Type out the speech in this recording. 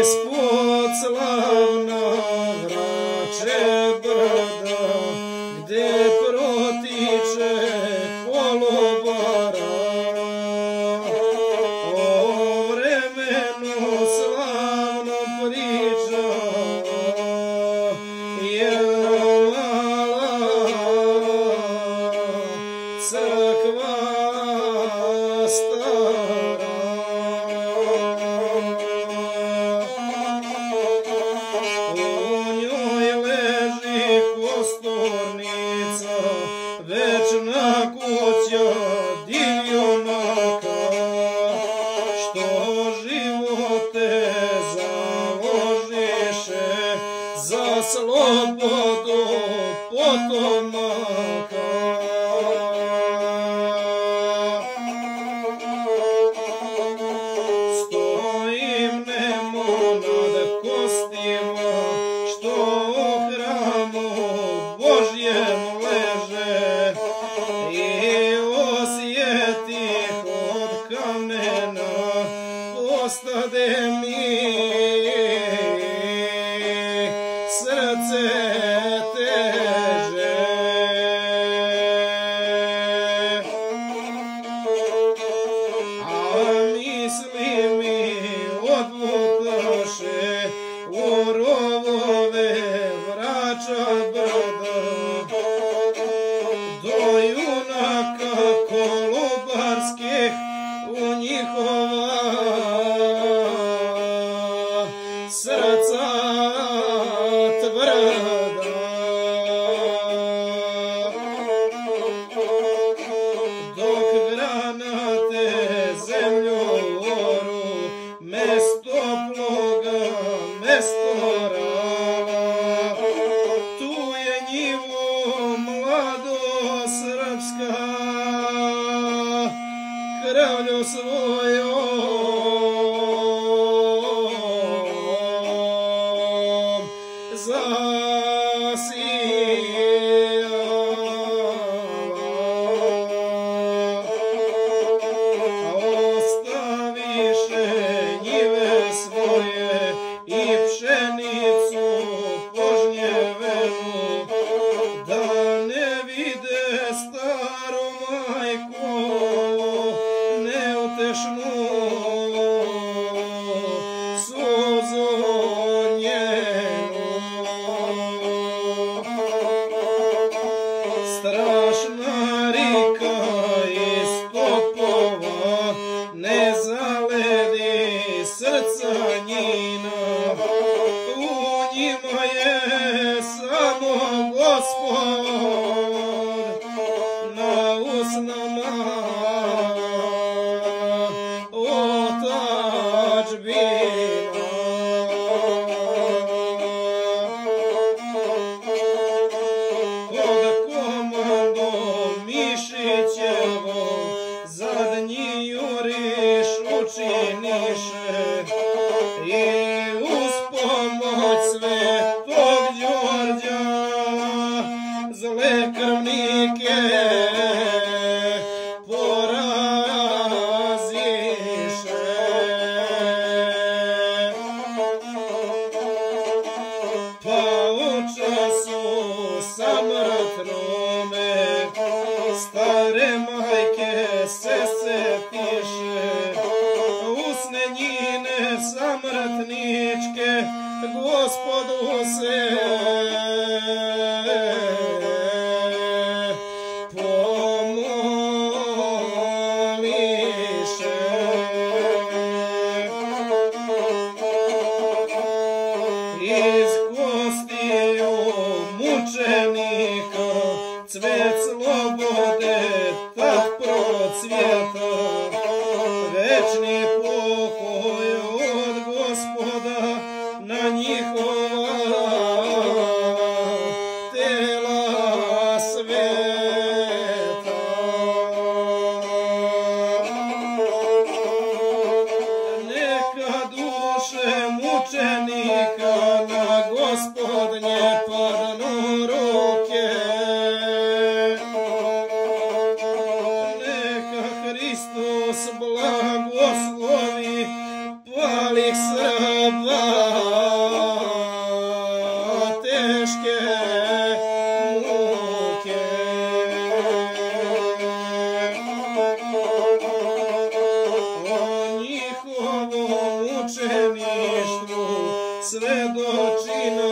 Ispod slavnog Vrače brda, gde protiče Kolubara, o vremenu slavnom priča jedna mala crkva stara. Večna kuća divljunaka, što živote založiše za slobodu potomaka. Stojim nemo nad kostima, što u hramu Božjem leže, i osjetih od kamena postade mi srce teže. A misli mi odlutaše u rovove Vrača brda, do junaka kolubarskih u njihova srca tvrda. Dok granate zemlju oru, mesto ploga, mesto rava, tu je njivu mlado srpska krvlju svojom ostaviše njive svoje i pšenicu požnjevenu, da ne vide staru majku neutešnu suzu njenu. Strašna rika iz topova ne zaledi srca njina, u njima je samo Gospod na usnama otadžbina. Kod komando Mišićevo zadnji juriš učiniše, i uz pomoć Svetog Đorđa zle krvnike poraziše. Pa u času samrtnome stare majke se setiše, usne njine samrtničke Gospodu se pomoliše. Iz kostiju mučenika cvet slobode tak procvjeta, večni pokoj od Gospoda na njihova tela sveta. Neka duše mučenika na Gospodnje padnu ruke, svedočina